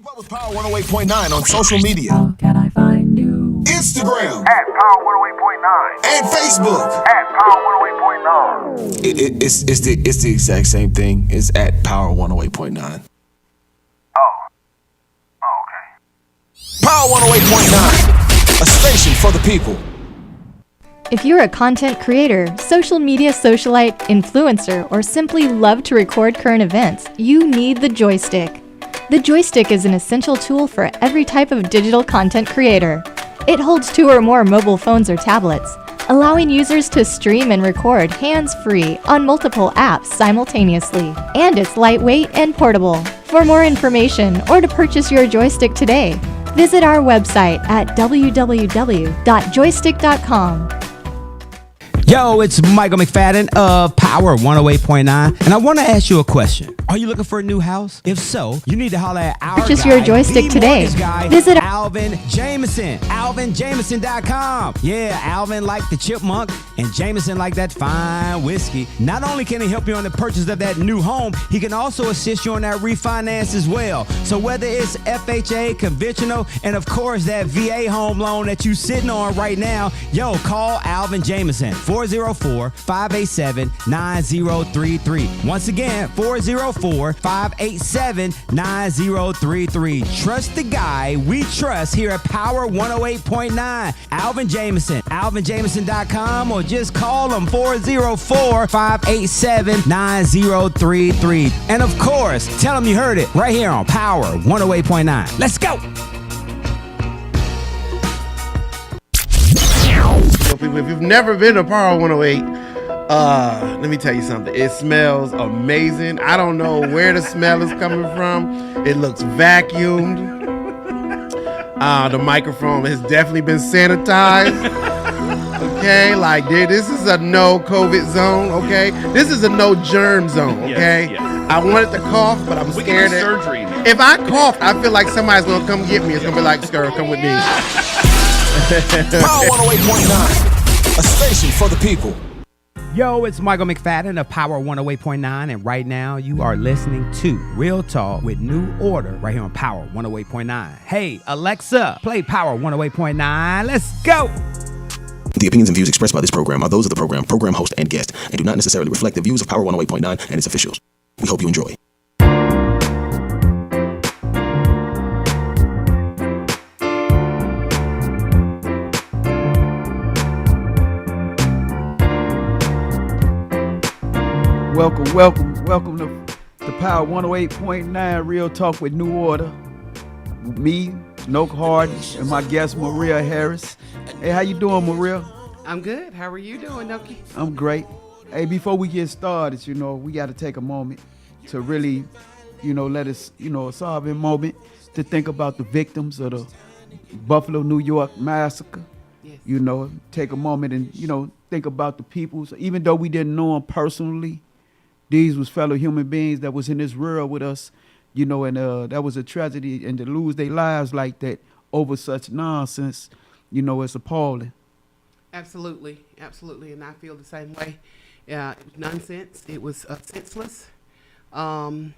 Keep up with Power 108.9 on social media. How can I find you? Instagram at Power 108.9 and Facebook. at Power 108.9. It's the exact same thing. It's at Power 108.9. Okay. Power 108.9, a station for the people. If you're a content creator, social media socialite, influencer, or simply love to record current events, you need the Joystick. The Joystick is an essential tool for every type of digital content creator. It holds 2 or more mobile phones or tablets, allowing users to stream and record hands-free on multiple apps simultaneously. And it's lightweight and portable. For more information or to purchase your Joystick today, visit our website at www.joystick.com. Yo, it's Michael McFadden of Power 108.9, and I want to ask you a question. Are you looking for a new house? If so, you need to holler at our Purchase guy, your Joystick the today. mortgage guy, Visit Alvin Jameson, alvinjameson.com. Yeah, Alvin like the chipmunk and Jameson like that fine whiskey. Not only can he help you on the purchase of that new home, he can also assist you on that refinance as well. So whether it's FHA, conventional, and of course that VA home loan that you sitting on right now, yo, call Alvin Jameson, 404-587-9033. Once again, 404-587-9033. Trust the guy we trust here at Power 108.9. Alvin Jameson, alvinjameson.com, or just call him 404-587-9033. And of course, tell him you heard it right here on Power 108.9. Let's go. So people, if you've never been to Power 108, let me tell you something. It smells amazing. I don't know where the smell is coming from. It looks vacuumed. The microphone has definitely been sanitized. Okay, like this is a no COVID zone. Okay, this is a no germ zone. Okay, yes. I wanted to cough, but I'm We scared can do that surgery. if I cough, I feel like somebody's gonna come get me. It's gonna be like, Skr, come with me. Power 108.9, a station for the people. Yo, it's Michael McFadden of Power 108.9, and right now you are listening to Real Talk with New Order right here on Power 108.9. Hey, Alexa, play Power 108.9. Let's go. The opinions and views expressed by this program are those of the program host, and guest, and do not necessarily reflect the views of Power 108.9 and its officials. We hope you enjoy. Welcome to Power 108.9 Real Talk with New Order. Me, Noak Harden, and my guest Maria Harris. Hey, how you doing, Maria? I'm good. How are you doing, Noki? I'm great. Hey, before we get started, we got to take a moment to really, let us, a sovereign moment to think about the victims of the Buffalo, New York massacre. Yes. Take a moment and, think about the people. So even though we didn't know them personally, these was fellow human beings that was in this world with us, and that was a tragedy, and to lose their lives like that over such nonsense, it's appalling. Absolutely, and I feel the same way. It was nonsense. It was senseless, and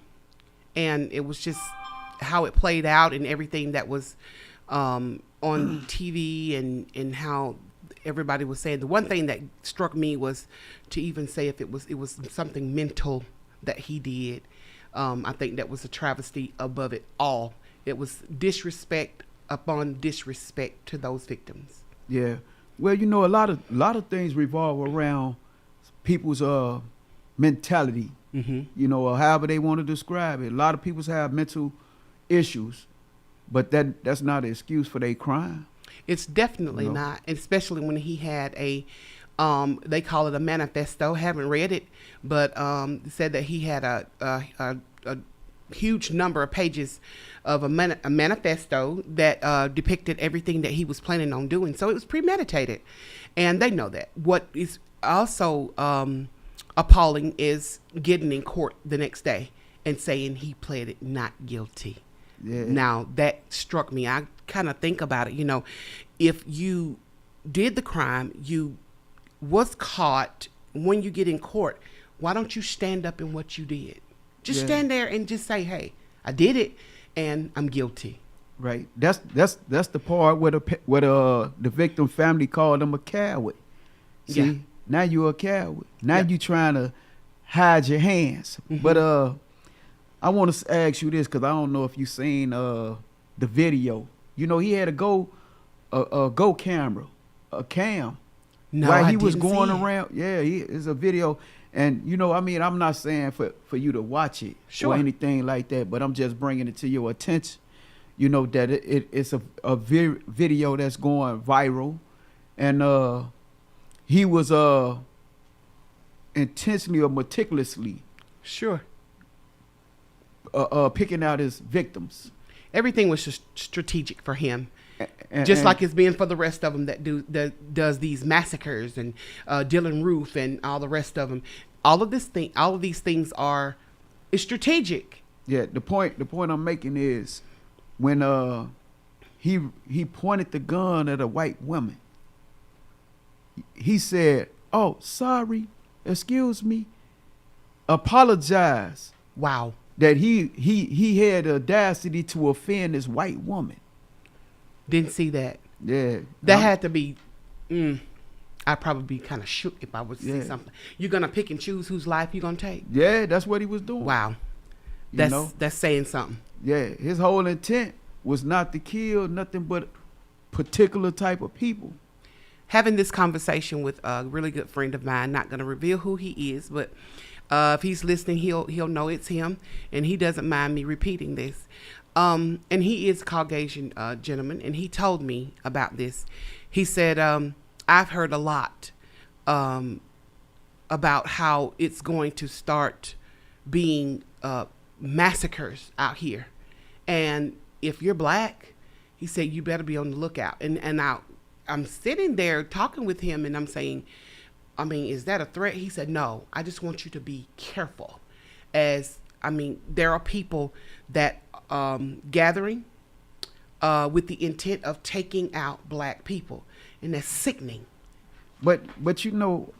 it was just how it played out and everything that was on TV and how everybody was saying. The one thing that struck me was to even say if it was something mental that he did. I think that was a travesty above it all. It was disrespect upon disrespect to those victims. Yeah. Well, a lot of things revolve around people's mentality. Mm-hmm. Or however they want to describe it. A lot of people have mental issues, but that's not an excuse for their crime. It's definitely not, especially when he had a, they call it a manifesto. Haven't read it, but said that he had a huge number of pages of a manifesto that depicted everything that he was planning on doing. So it was premeditated, and they know that. What is also appalling is getting in court the next day and saying he pleaded not guilty. Yeah. Now that struck me. I kind of think about it, if you did the crime, you was caught, when you get in court, why don't you stand up in what you did? Just stand there and just say, hey, I did it. and I'm guilty. Right. That's the part where the victim family called him a coward. See, Yeah. now you're a coward. Now Yeah. you trying to hide your hands. But I want to ask you this because I don't know if you seen the video. You know, he had a go camera, a cam. No, while I he was didn't going see it. around. Yeah, it's a video. And, you know, I mean, I'm not saying for you to watch it Sure. or anything like that, but I'm just bringing it to your attention. You know, that it's a video that's going viral. And he was intentionally or meticulously Sure. picking out his victims. Everything was just strategic for him. And- Just and- like it's been for the rest of them that does these massacres and Dylan Roof and all the rest of them. All of these things are it's strategic. Yeah, the point I'm making is when he pointed the gun at a white woman. He said, "Oh, sorry, excuse me, apologize." Wow. That he had the audacity to offend this white woman. Didn't see that. Yeah, That had to be. I'd probably be kind of shook if I was to Yeah. see something. You're gonna pick and choose whose life you're gonna take. Yeah, that's what he was doing. Wow. You know? That's saying something. Yeah, his whole intent was not to kill nothing but particular type of people. Having this conversation with a really good friend of mine, not going to reveal who he is, but if he's listening, he'll know it's him, and he doesn't mind me repeating this. And he is a Caucasian gentleman, and he told me about this. He said, I've heard a lot about how it's going to start being massacres out here. And if you're black, he said, you better be on the lookout. And I'm sitting there talking with him, and I'm saying, I mean, is that a threat? He said, no, I just want you to be careful. There are people that gathering with the intent of taking out black people, and that's sickening. But you know,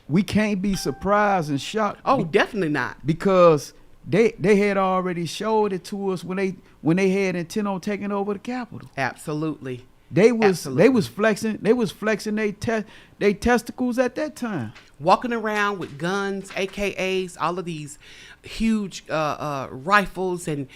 we can't be surprised and shocked. Oh, definitely not. Because they had already showed it to us when they had intent on taking over the Capitol. Absolutely. They was flexing they testicles at that time. Walking around with guns, AKAs, all of these huge rifles, and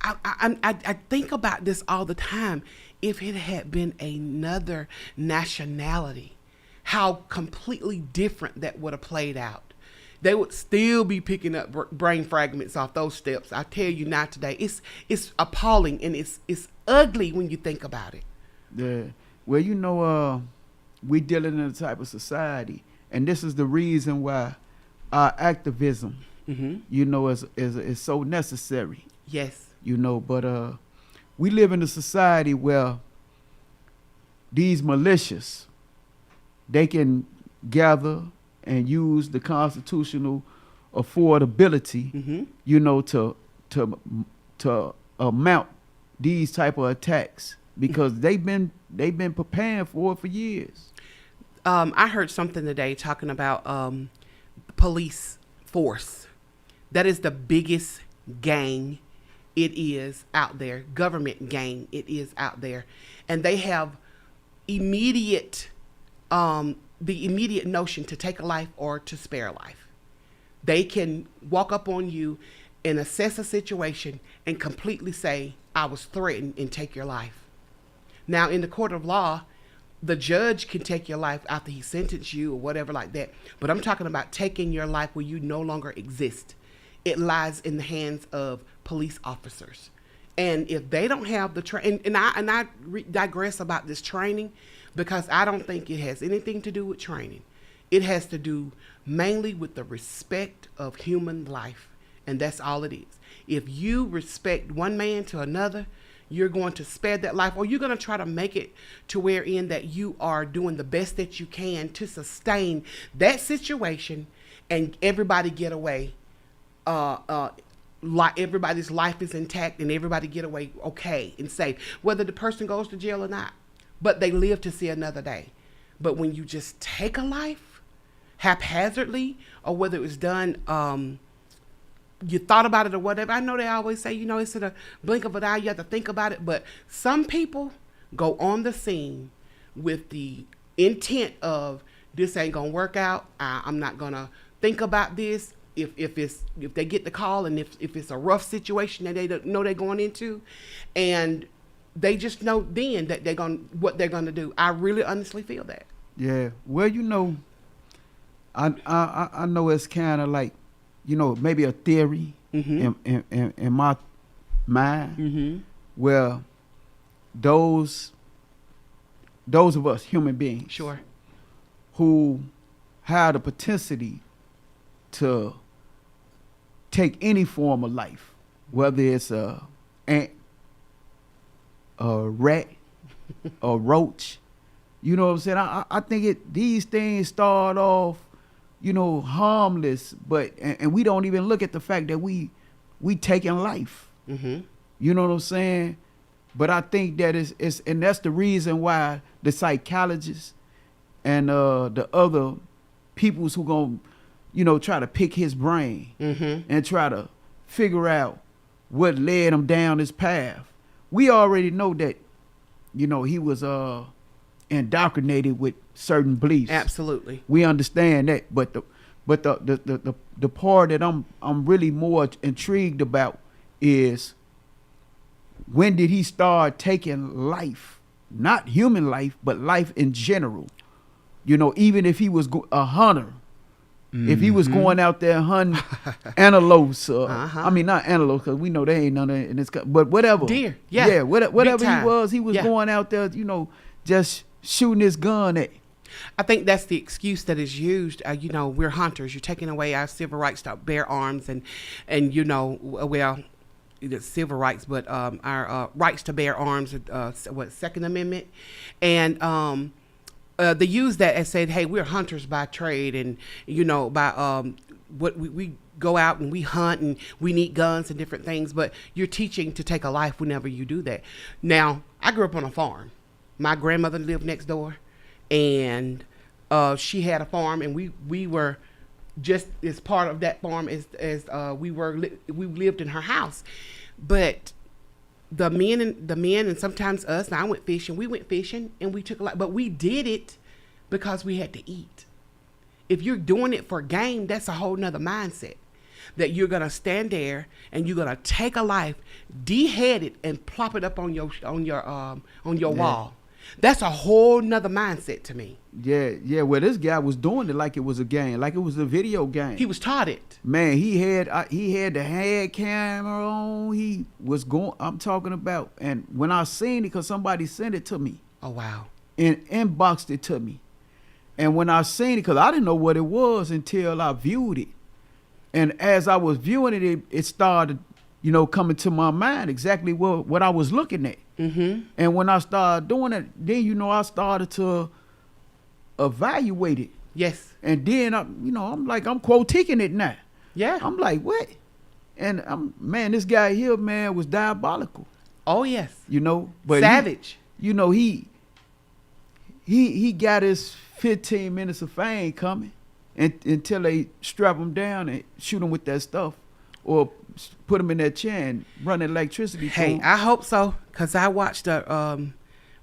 I think about this all the time. If it had been another nationality, how completely different that would have played out. They would still be picking up brain fragments off those steps. I tell you not today. It's appalling, and it's ugly when you think about it. Yeah. Well, you know, we dealing in a type of society, and this is the reason why our activism, you know, is so necessary. Yes. You know, but we live in a society where these militias, they can gather and use the constitutional affordability, you know, to mount these type of attacks because they've been preparing for it for years. I heard something today talking about police force. That is the biggest gang it is out there, government gang it is out there, and they have immediate the immediate notion to take a life or to spare a life. They can walk up on you and assess a situation and completely say, I was threatened, and take your life. Now, in the court of law, the judge can take your life after he sentenced you or whatever like that. But I'm talking about taking your life where you no longer exist. It lies in the hands of police officers. And if they don't have the training, and I digress about this training because I don't think it has anything to do with training. It has to do mainly with the respect of human life. And that's all it is. If you respect one man to another, you're going to spare that life, or you're going to try to make it to wherein that you are doing the best that you can to sustain that situation and everybody get away. Everybody's life is intact and everybody get away okay and safe, whether the person goes to jail or not, but they live to see another day. But when you just take a life haphazardly, or whether it was done you thought about it or whatever. I know they always say, it's in a blink of an eye, you have to think about it. But some people go on the scene with the intent of, this ain't gonna work out. I'm not gonna think about this. If they get the call, and if it's a rough situation that they don't know they're going into, and they just know then that what they're gonna do. I really honestly feel that. Yeah. Well, I know it's kind of like, maybe a theory in my mind, where those of us human beings, Sure. who have the potentiality to take any form of life, whether it's a ant, a rat, a roach, you know what I'm saying? I think these things start off, harmless, but and we don't even look at the fact that we taking life. Mm-hmm. You know what I'm saying? But I think that it's and that's the reason why the psychologists and the other peoples who gonna try to pick his brain and try to figure out what led him down this path. We already know that, he was indoctrinated with certain beliefs. Absolutely. We understand that, but the part that I'm really more intrigued about is, when did he start taking life, not human life, but life in general? Even if he was a hunter, if he was going out there hunting antelopes, I mean not antelopes, because we know they ain't none of it in this, but whatever, deer, yeah, whatever he was Yeah. going out there, just shooting his gun at. I think that's the excuse that is used. We're hunters. You're taking away our civil rights to bear arms, and well, the civil rights, but our rights to bear arms, Second Amendment, and they use that and said, hey, we're hunters by trade, and by what we go out and we hunt and we need guns and different things, but you're teaching to take a life whenever you do that. Now, I grew up on a farm. My grandmother lived next door, and she had a farm, and we were just as part of that farm as we lived in her house. But the men and sometimes us, and I went fishing, we went fishing and we took a lot, but we did it because we had to eat. If you're doing it for game, that's a whole nother mindset, that you're going to stand there and you're going to take a life, dehead it, and plop it up on your wall. That's a whole nother mindset to me. Yeah. Well, this guy was doing it like it was a game, like it was a video game. He was taught it. Man, he had the head camera on. He was going. I'm talking about, and when I seen it, because somebody sent it to me. Oh wow. And inboxed it to me, and when I seen it, because I didn't know what it was until I viewed it, and as I was viewing it, it started, coming to my mind exactly what I was looking at. Mm-hmm. And when I started doing it, then I started to evaluate it. Yes. And then I'm critiquing it now. Yeah. I'm like, what? And this guy here, man, was diabolical. Oh yes. But savage. He got his 15 minutes of fame coming, until they strap him down and shoot him with that stuff, or put him in that chair and run electricity. Hey, I hope so, because I watched the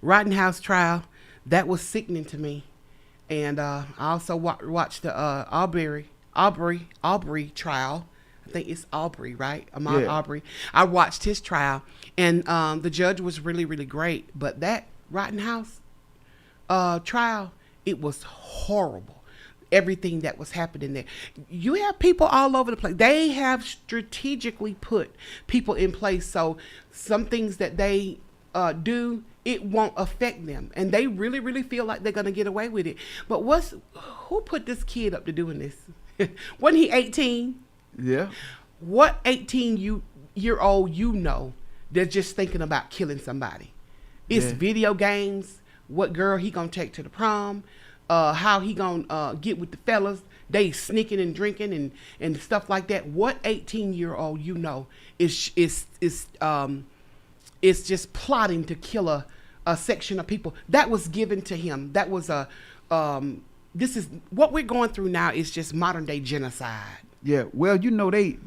Rittenhouse trial. That was sickening to me. And I also watched the Aubrey trial. I think it's Aubrey, right? Ahmaud Aubrey. I watched his trial, and the judge was really, really great. But that Rittenhouse trial, it was horrible. Everything that was happening there. You have people all over the place. They have strategically put people in place, so some things that they do, it won't affect them, and they really, really feel like they're gonna get away with it. But who put this kid up to doing this? Wasn't he 18? Yeah. What 18-year-old that's just thinking about killing somebody? It's video games. What girl he gonna take to the prom? How he gonna get with the fellas? They sneaking and drinking and stuff like that. What 18-year-old is just plotting to kill a section of people? That was given to him. That was this is what we're going through now, is just modern day genocide. Yeah, well, they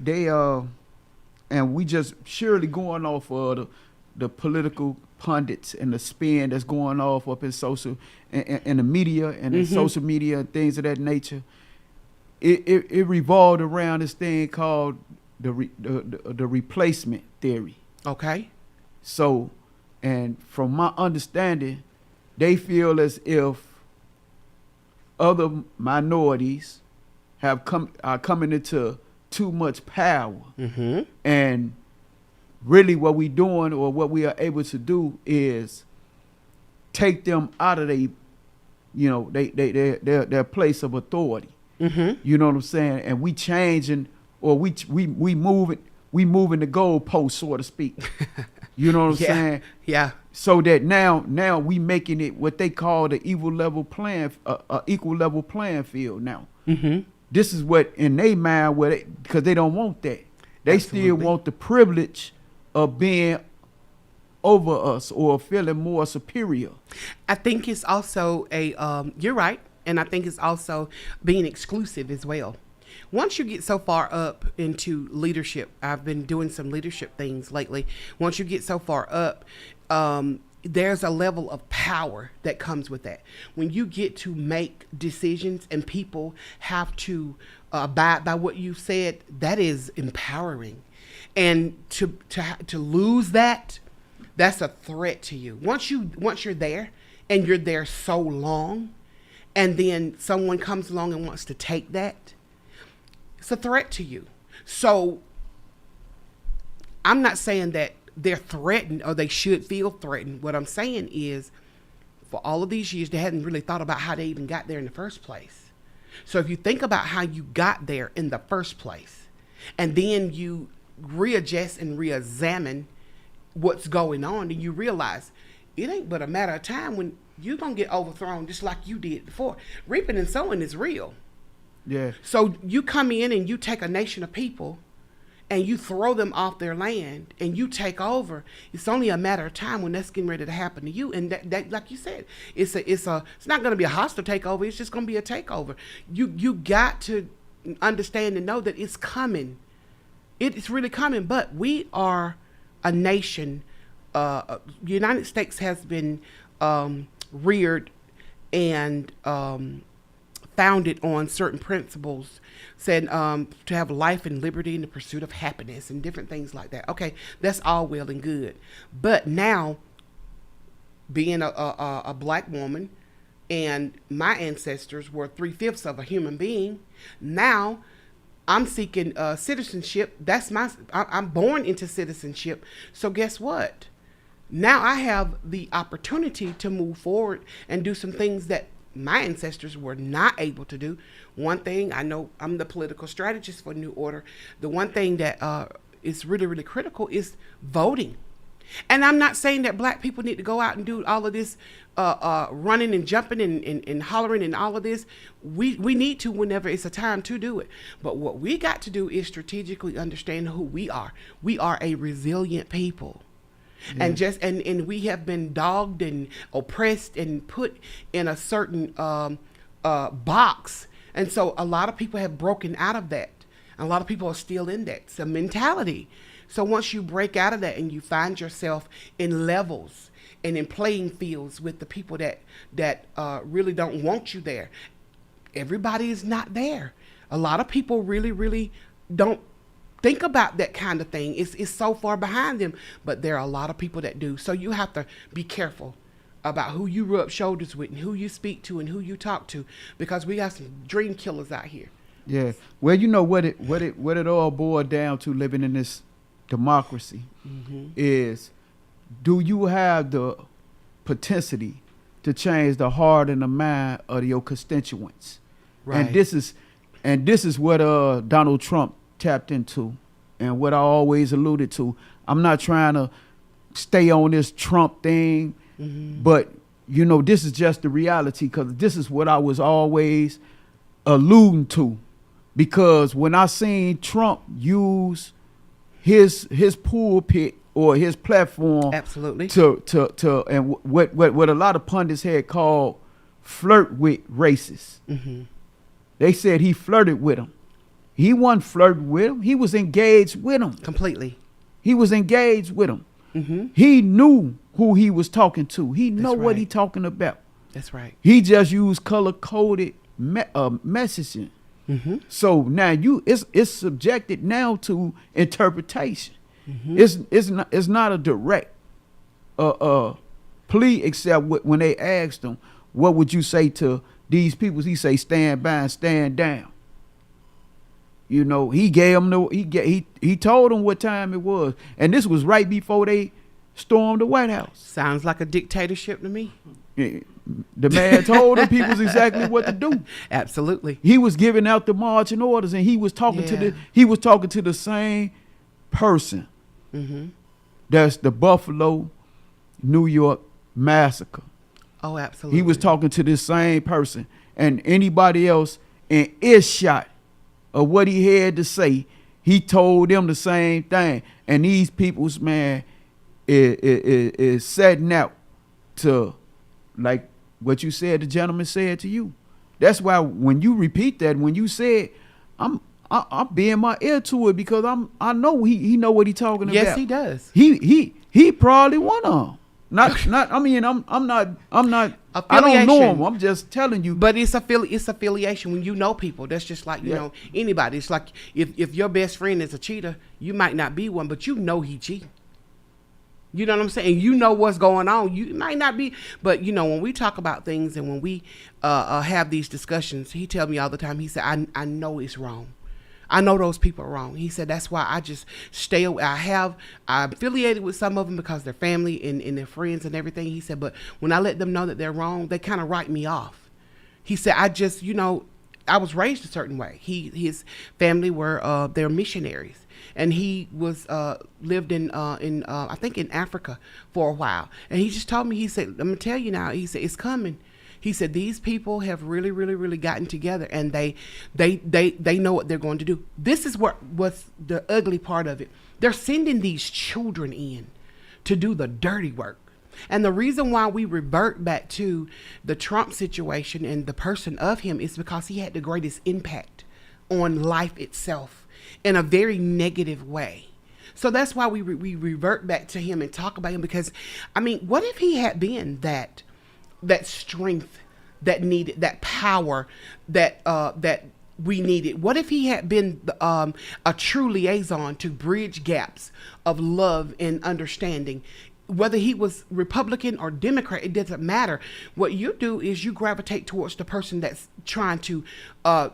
and we just surely going off of the political pundits and the spin that's going off up in social in the media and in social media and things of that nature. It revolved around this thing called the replacement theory. Okay. So, and from my understanding, they feel as if other minorities are coming into too much power, and really what we doing or what we are able to do is take them out of their place of authority. You know what I'm saying? And we changing, or we moving the goalpost, so to speak. You know what I'm saying? Yeah. So that now we making it what they call the equal level playing field now. This is what in their mind, because they don't want that. They still want the privilege of being over us or feeling more superior. I think it's also you're right. And I think it's also being exclusive as well. Once you get so far up into leadership, I've been doing some leadership things lately. Once you get so far up, there's a level of power that comes with that. When you get to make decisions and people have to abide by what you said, that is empowering. And to lose that, that's a threat to you. Once you're there and you're there so long, and then someone comes along and wants to take that, it's a threat to you. So I'm not saying that they're threatened or they should feel threatened. What I'm saying is, for all of these years, they hadn't really thought about how they even got there in the first place. So if you think about how you got there in the first place, and then you readjust and reexamine what's going on, and you realize it ain't but a matter of time when you're going to get overthrown just like you did before. Reaping and sowing is real. Yeah. So you come in and you take a nation of people and you throw them off their land and you take over. It's only a matter of time when that's getting ready to happen to you. And that like you said, it's not going to be a hostile takeover. It's just going to be a takeover. You got to understand and know that it's coming. It's really coming. But we are a nation. The United States has been reared and founded on certain principles, said to have life and liberty and the pursuit of happiness and different things like that. Okay, that's all well and good. But now, being a black woman, and my ancestors were 3/5 of a human being, now I'm seeking citizenship. I'm born into citizenship. So guess what? Now I have the opportunity to move forward and do some things that my ancestors were not able to do. One thing, I know I'm the political strategist for New Order. The one thing that is really, really critical is voting. And I'm not saying that black people need to go out and do all of this running and jumping and hollering and all of this. We need to whenever it's a time to do it. But what we got to do is strategically understand who we are. We are a resilient people. And and we have been dogged and oppressed and put in a certain box. And so a lot of people have broken out of that. And a lot of people are still in that. It's a mentality. So once you break out of that and you find yourself in levels and in playing fields with the people that really don't want you there, everybody is not there. A lot of people really, really don't think about that kind of thing. It's so far behind them, but there are a lot of people that do. So you have to be careful about who you rub shoulders with and who you speak to and who you talk to, because we got some dream killers out here. Yeah. Well, you know what it all boiled down to, living in this democracy, is, do you have the potential to change the heart and the mind of your constituents? Right. And this is what Donald Trump tapped into, and what I always alluded to. I'm not trying to stay on this Trump thing, but this is just the reality, because this is what I was always alluding to. Because when I seen Trump use his pulpit or his platform, absolutely, to and what a lot of pundits had called flirt with racists. They said he flirted with them. He wasn't flirting with him. He was engaged with him. Completely. He was engaged with him. Mm-hmm. He knew who he was talking to. He know what right. he talking about. That's right. He just used color-coded messaging. Mm-hmm. So now it's subjected now to interpretation. Mm-hmm. It's not a direct plea, except when they asked him, what would you say to these people? He say, stand by and stand down. You know, he gave them he told them what time it was, and this was right before they stormed the White House. Sounds like a dictatorship to me. The man told the people exactly what to do. Absolutely. He was giving out the marching orders, and he was talking to the same person. Mm-hmm. That's the Buffalo, New York massacre. Oh, absolutely. He was talking to this same person, and anybody else in earshot of what he had to say, he told them the same thing. And these people's man is setting out to, like what you said, the gentleman said to you. That's why when you repeat that, when you said, I'm being my ear to it, because I know he know what he talking about. Yes, he does. He probably one of them. Not. I mean, I'm not. I don't know him. I'm just telling you. But it's affiliation. When you know people, that's just like, you know, anybody. It's like if your best friend is a cheater, you might not be one, but you know he cheating. You know what I'm saying? You know what's going on. You might not be, but you know, when we talk about things and when we have these discussions, he tells me all the time, he said, I know it's wrong. I know those people are wrong. He said, that's why I just stay away. I'm affiliated with some of them because they're family and their friends and everything. He said, but when I let them know that they're wrong, they kind of write me off. He said, I just, you know, I was raised a certain way. His family were, they're missionaries. And he was lived in I think in Africa for a while. And he just told me, he said, I'm going to tell you now, he said, it's coming. He said, these people have really, really, really gotten together, and they know what they're going to do. This is what's the ugly part of it. They're sending these children in to do the dirty work. And the reason why we revert back to the Trump situation and the person of him is because he had the greatest impact on life itself in a very negative way. So that's why we revert back to him and talk about him, because, I mean, what if he had been that strength that needed, that power that we needed? What if he had been a true liaison to bridge gaps of love and understanding? Whether he was Republican or Democrat, it doesn't matter. What you do is you gravitate towards the person that's trying to have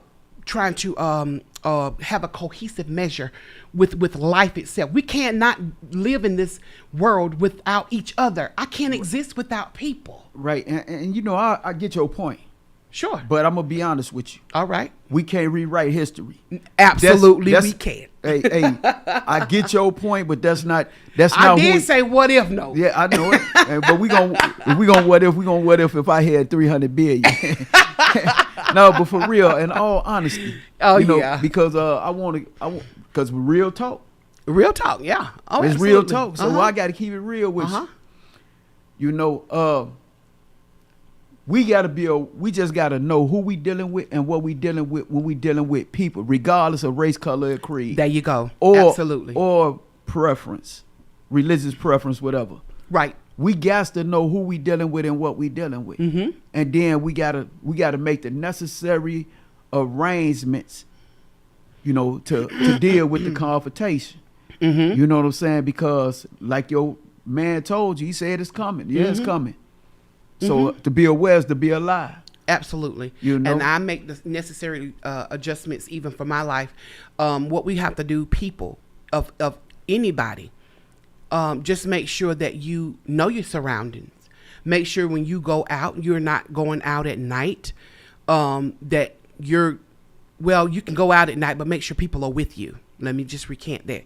a cohesive measure with life itself. We can't not live in this world without each other. I can't exist without people. Right, and you know, I get your point. Sure. But I'm gonna be honest with you. All right. We can't rewrite history. Absolutely, we can't. Hey, I get your point, but that's not. I did say what if no. Yeah, I know it. But we gonna what if if I had 300 billion. No, but for real, in all honesty, because because real talk. Real talk, yeah. Oh, it's absolutely. real talk. So I got to keep it real with you. You know, we just got to know who we dealing with and what we dealing with when we dealing with people, regardless of race, color, or creed. There you go. Absolutely. Or preference, religious preference, whatever. Right. We got to know who we dealing with and what we dealing with. Mm-hmm. And then we gotta make the necessary arrangements, you know, to deal with the confrontation. Mm-hmm. You know what I'm saying? Because like your man told you, he said it's coming. Yeah, it's coming. So to be aware is to be alive. Absolutely. You know? And I make the necessary adjustments even for my life. What we have to do, people of anybody, just make sure that you know your surroundings. Make sure when you go out, you're not going out at night. That you can go out at night, but make sure people are with you. Let me just recant that.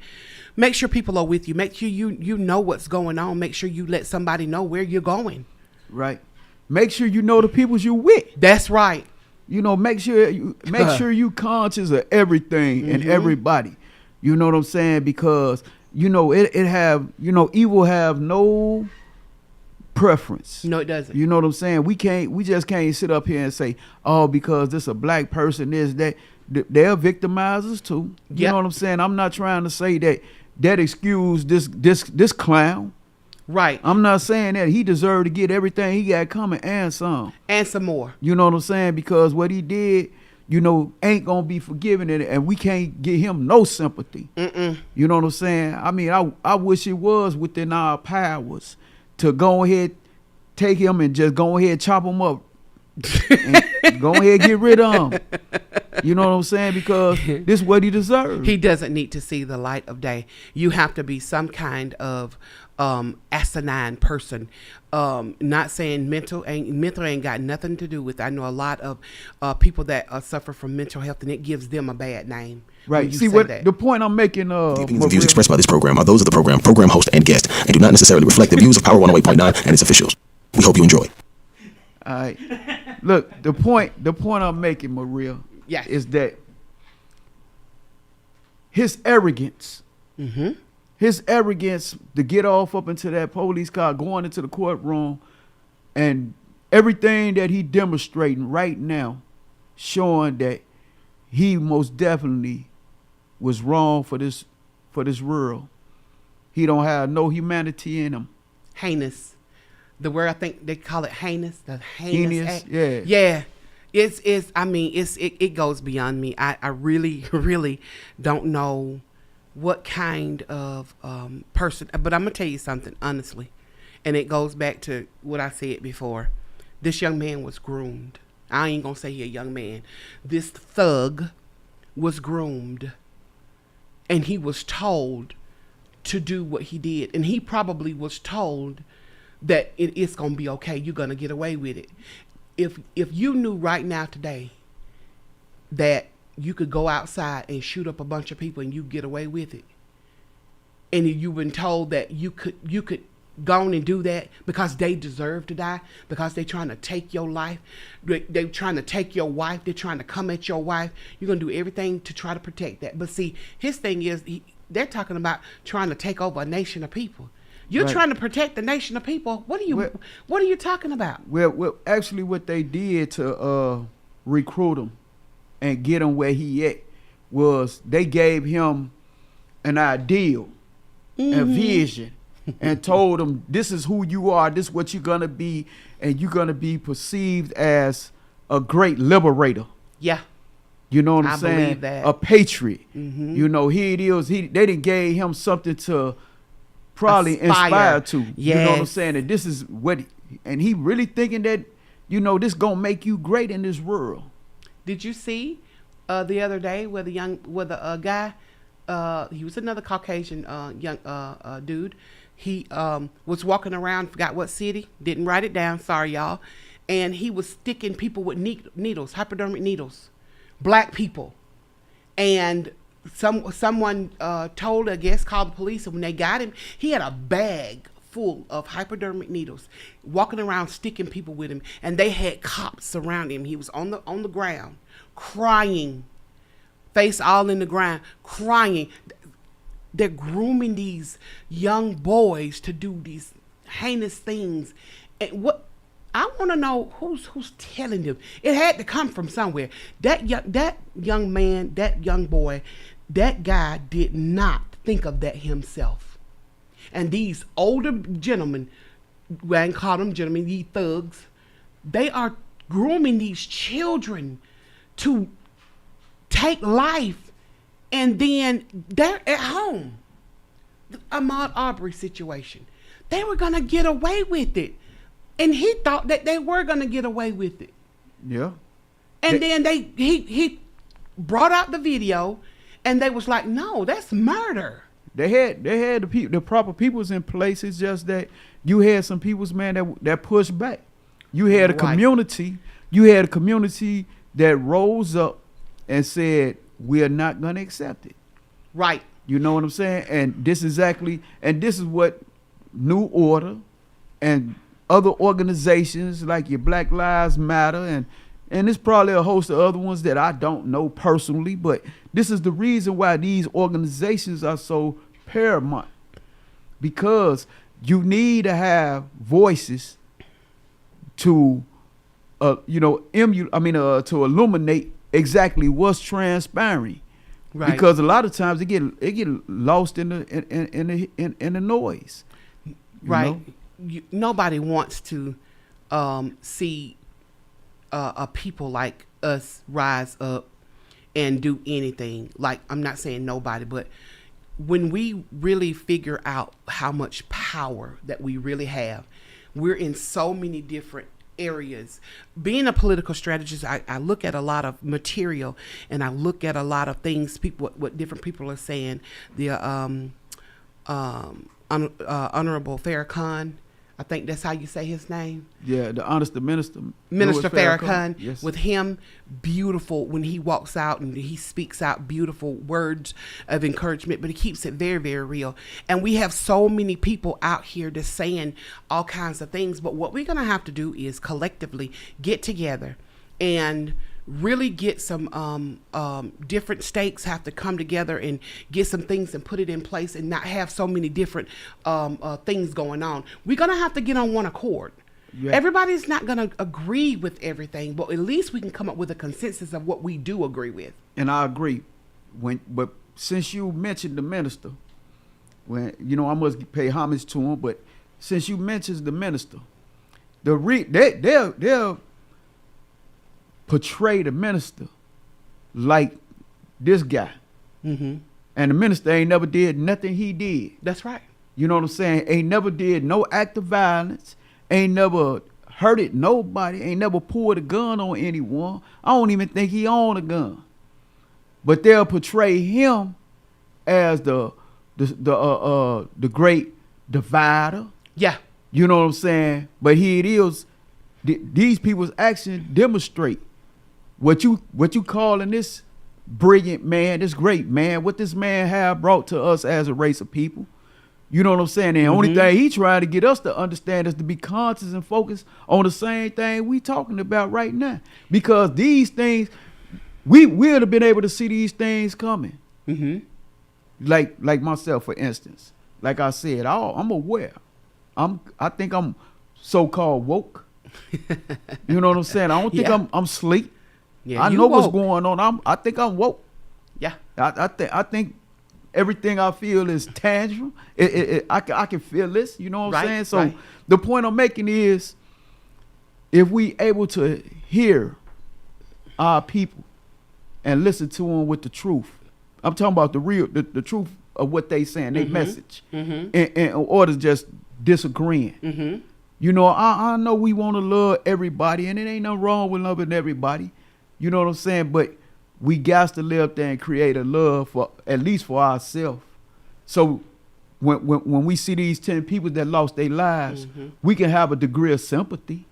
Make sure people are with you. Make sure you know what's going on. Make sure you let somebody know where you're going. Right. Make sure you know the peoples you with. That's right. You know, make sure you conscious of everything and everybody. You know what I'm saying? Because you know evil have no preference. No, it doesn't. You know what I'm saying? We just can't sit up here and say, oh, because this a black person, this, that. they're victimizers too. You Yep. know what I'm saying? I'm not trying to say that excuse this clown. Right. I'm not saying that he deserved to get everything he got coming and some. And some more. You know what I'm saying? Because what he did, ain't gonna be forgiven, and we can't give him no sympathy. You know what I'm saying? I mean, I wish it was within our powers to go ahead, take him and just go ahead chop him up, and go ahead get rid of him. You know what I'm saying? Because this is what he deserves. He doesn't need to see the light of day. You have to be some kind of asinine person. Not saying mental ain't got nothing to do with it. I know a lot of people that suffer from mental health, and it gives them a bad name. when Right. you See say what that. the point I'm making. The opinions and views Maria- expressed by this program are those of the program host, and guest, and do not necessarily reflect the views of Power 108.9 and its officials. We hope you enjoy. All right. Look, the point I'm making, Maria, Yes. is that his arrogance, his arrogance to get off up into that police car, going into the courtroom, and everything that he demonstrating right now, showing that he most definitely was wrong for this world. He don't have no humanity in him. Heinous. The word, I think they call it heinous. The heinous Heinous, act. yeah. Yeah. It goes beyond me. I really, really don't know what kind of person, but I'm gonna tell you something honestly, and it goes back to what I said before. This young man was groomed. I ain't gonna say he a young man. This thug was groomed, and he was told to do what he did, and he probably was told that it's gonna be okay. You're gonna get away with it. If you knew right now today that you could go outside and shoot up a bunch of people and you get away with it, and you've been told that you could go on and do that because they deserve to die, because they're trying to take your life, they're trying to take your wife, they're trying to come at your wife, you're gonna do everything to try to protect that. But see, his thing is they're talking about trying to take over a nation of people. You're Right. trying to protect the nation of people. What are you talking about? Well, actually, what they did to recruit him and get him where he at was they gave him an ideal, a vision, and told him, this is who you are, this is what you're gonna be, and you're gonna be perceived as a great liberator. Yeah. You know what I'm I saying? believe that. A patriot. You know, here it is. They didn't gave him something to probably Aspire. inspire to. You know what I'm Yes. saying? And this is what, and he really thinking that, this gonna make you great in this world. Did you see the other day where the guy, he was another Caucasian young dude. He was walking around, forgot what city, didn't write it down, sorry y'all, and he was sticking people with needles, hypodermic needles, black people, and someone told, I guess, called the police, and when they got him, he had a bag full of hypodermic needles, walking around sticking people with him, and they had cops surround him. He was on the ground, crying, face all in the ground, crying. They're grooming these young boys to do these heinous things, and what I want to know, who's telling them? It had to come from somewhere. That young man, that young boy, that guy did not think of that himself. And these older gentlemen, we ain't call them gentlemen, these thugs, they are grooming these children to take life, and then they're at home. The Ahmaud Arbery situation. They were gonna get away with it. And he thought that they were gonna get away with it. Yeah. And then he brought out the video, and they was like, no, that's murder. They had the proper peoples in place. It's just that you had some peoples, man, that pushed back. You had a Right. community. You had a community that rose up and said, we are not gonna accept it. Right. You know what I'm saying? And this is what New Order and other organizations like your Black Lives Matter and there's probably a host of other ones that I don't know personally, but this is the reason why these organizations are so paramount, because you need to have voices to to illuminate exactly what's transpiring. Right. Because a lot of times it get lost in the noise. you Right. know? Nobody wants to see a people like us rise up and do anything. Like, I'm not saying nobody, but when we really figure out how much power that we really have, we're in so many different areas. Being a political strategist, I look at a lot of material and I look at a lot of things, people, what different people are saying. The Honorable Farrakhan, I think that's how you say his name. Yeah, the honest minister. Minister Louis Farrakhan, Yes. with him, beautiful when he walks out and he speaks out beautiful words of encouragement, but he keeps it very, very real. And we have so many people out here that's saying all kinds of things, but what we're going to have to do is collectively get together and really get some different stakes have to come together and get some things and put it in place and not have so many different things going on. We're going to have to get on one accord. Yeah. Everybody's not going to agree with everything, but at least we can come up with a consensus of what we do agree with. And I agree. But since you mentioned the minister, when I must pay homage to him. But since you mentioned the minister, they'll portray the minister like this guy, Mm-hmm. and the minister ain't never did nothing he did. That's right. You know what I'm saying? Ain't never did no act of violence. Ain't never hurted nobody. Ain't never pulled a gun on anyone. I don't even think he owned a gun. But they'll portray him as the great divider. Yeah. You know what I'm saying? But here it is. These people's actions demonstrate what you calling this brilliant man, this great man, what this man have brought to us as a race of people. You know what I'm saying? And the only thing he trying to get us to understand is to be conscious and focus on the same thing we talking about right now. Because these things, we would have been able to see these things coming. Mm-hmm. Like myself, for instance. Like I said, I'm aware. I think I'm so-called woke. You know what I'm saying? I don't think Yeah. I'm sleep. Yeah, I you know what's woke. going on. I think I'm woke. Yeah. I think everything I feel is tangible. I can feel this. You know what I'm Right, saying? So right. the point I'm making is, if we able to hear our people and listen to them with the truth, I'm talking about the real, the truth of what they saying, their message, in order to just disagreeing. Mm-hmm. You know, I know we want to love everybody, and it ain't nothing wrong with loving everybody. You know what I'm saying? But we got to live up there and create a love for, at least for ourselves. So when we see these 10 people that lost their lives, we can have a degree of sympathy.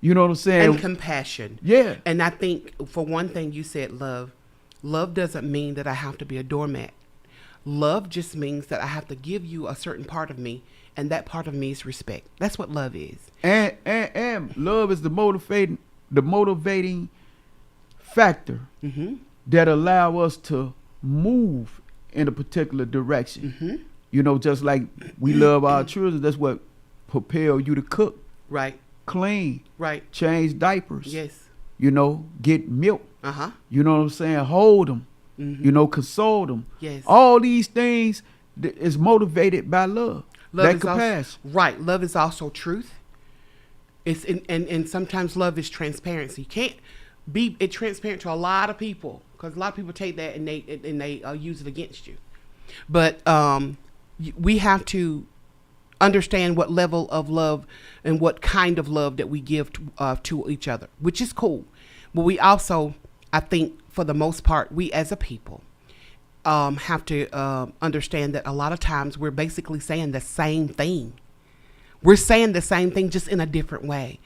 You know what I'm saying? And compassion. Yeah. And I think, for one thing, you said love. Love doesn't mean that I have to be a doormat. Love just means that I have to give you a certain part of me, and that part of me is respect. That's what love is. And love is the motivating factor that allow us to move in a particular direction. You know, just like we love our children, that's what propel you to cook, Right. clean, Right. change diapers. Yes. You know, get milk. Uh-huh. You know what I'm saying? Hold them. You know, console them. Yes. All these things is motivated by love. That is compassion. also, right. Love is also truth. It's and sometimes love is transparency. You can't be transparent to a lot of people, because a lot of people take that and they use it against you. But we have to understand what level of love and what kind of love that we give to each other, which is cool. But we also, I think, for the most part, we as a people have to understand that a lot of times we're basically saying the same thing. We're saying the same thing, just in a different way.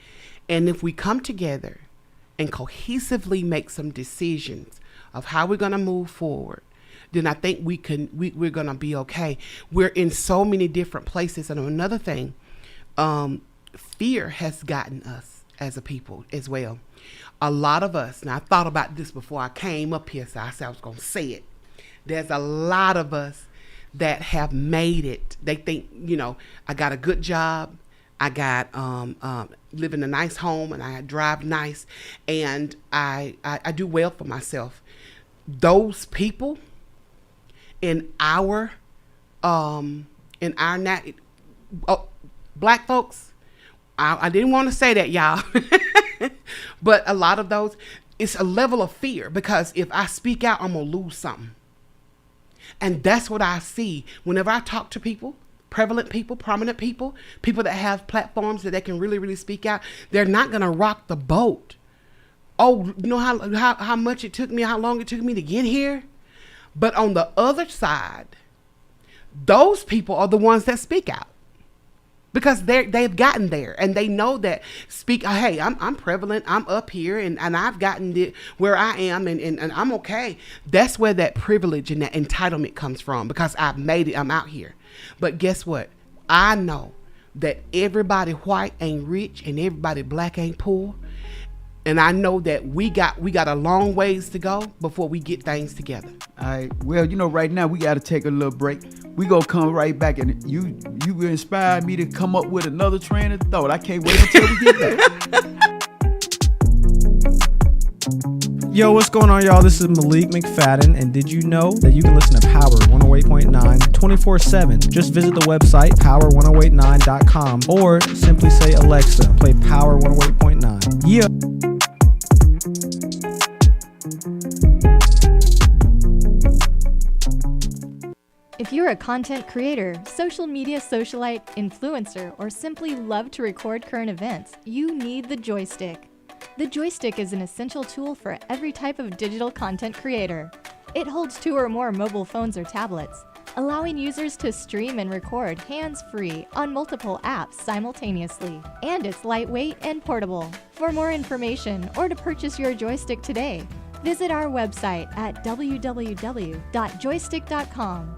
And if we come together and cohesively make some decisions of how we're going to move forward, then I think we're going to be okay. We're in so many different places. And another thing, fear has gotten us as a people as well. A lot of us, now I thought about this before I came up here, so I said I was going to say it. There's a lot of us that have made it. They think, I got a good job. I got live in a nice home, and I drive nice, and I do well for myself. Those people in our black folks, I didn't want to say that, y'all, but a lot of those, it's a level of fear, because if I speak out, I'm gonna lose something. And that's what I see whenever I talk to people, prevalent people, prominent people, people that have platforms that they can really, really speak out. They're not going to rock the boat. Oh, you know how much it took me, how long it took me to get here? But on the other side, those people are the ones that speak out. Because they've gotten there, and they know that hey, I'm prevalent, I'm up here, and I've gotten it where I am, and I'm okay. That's where that privilege and that entitlement comes from, because I've made it, I'm out here. But guess what? I know that everybody white ain't rich and everybody black ain't poor. And I know that we got a long ways to go before we get things together. All right. Well, right now we got to take a little break. We gonna come right back, and you inspired me to come up with another train of thought. I can't wait until we get back. Yo, what's going on, y'all? This is Malik McFadden, and did you know that you can listen to Power 108.9 24/7? Just visit the website power1089.com, or simply say, Alexa, play Power 108.9. Yeah. If you're a content creator, social media socialite, influencer, or simply love to record current events, you need the Joystick. The Joystick is an essential tool for every type of digital content creator. It holds 2 or more mobile phones or tablets, allowing users to stream and record hands-free on multiple apps simultaneously. And it's lightweight and portable. For more information or to purchase your Joystick today, visit our website at www.joystick.com.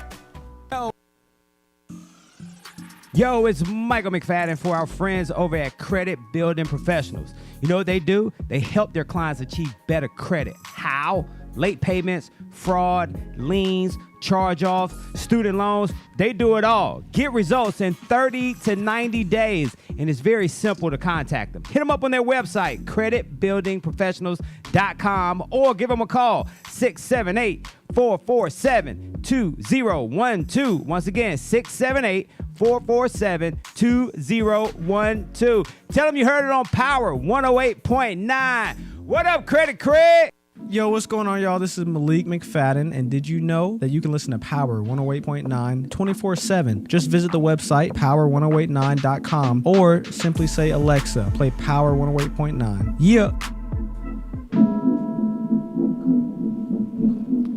Yo, it's Michael McFadden for our friends over at Credit Building Professionals. You know what they do? They help their clients achieve better credit. How? Late payments, fraud, liens, charge-offs, student loans. They do it all. Get results in 30 to 90 days, and it's very simple to contact them. Hit them up on their website, creditbuildingprofessionals.com, or give them a call, 678-447-2012. Once again, 678-447-2012. Tell them you heard it on Power 108.9. What up, Credit Cred? Yo, what's going on, y'all? This is Malik McFadden, and did you know that you can listen to Power 108.9 24/7? Just visit the website power1089.com, or simply say, Alexa, play Power 108.9. Yeah.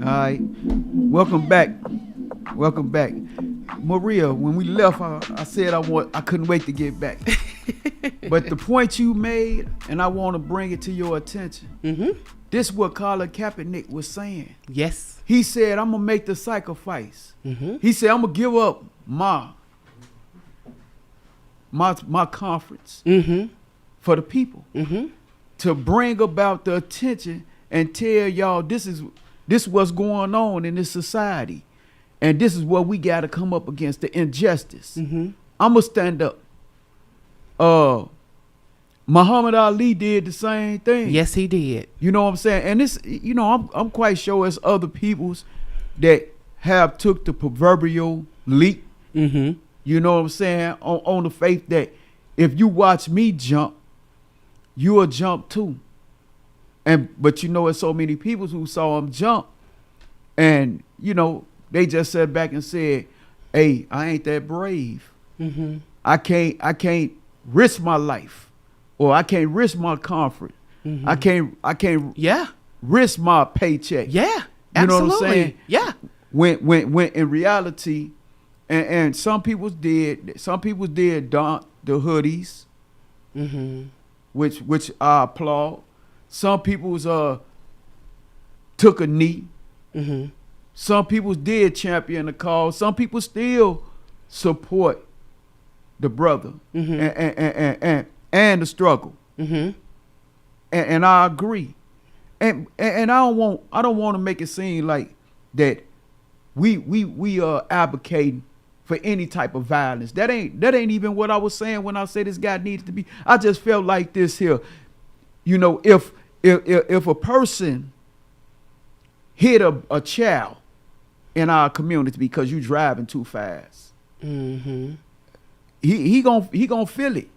All right. Welcome back. Maria, when we left, I said I couldn't wait to get back. But the point you made, and I want to bring it to your attention. Mm-hmm. This is what Colin Kaepernick was saying. Yes. He said, I'm going to make the sacrifice. Mm-hmm. He said, I'm going to give up my conference for the people to bring about the attention and tell y'all this is what's going on in this society. And this is what we got to come up against, the injustice. I'm going to stand up. Muhammad Ali did the same thing. Yes, he did. You know what I'm saying? And this, I'm quite sure it's other peoples that have took the proverbial leap. You know what I'm saying? On the faith that if you watch me jump, you'll jump too. But it's so many people who saw him jump, and they just sat back and said, "Hey, I ain't that brave. I can't risk my life. Or I can't risk my comfort. I can't risk my paycheck." Yeah, you know absolutely. what I'm saying? Yeah. When in reality, and some people did don the hoodies, which I applaud. Some people took a knee. Some people did champion the cause. Some people still support the brother and the struggle, and I agree, and I don't want to make it seem like that we are advocating for any type of violence. That ain't even what I was saying when I say this guy needs to be. I just felt like this here. You know, if a person hit a child in our community because you driving too fast, he gonna feel it.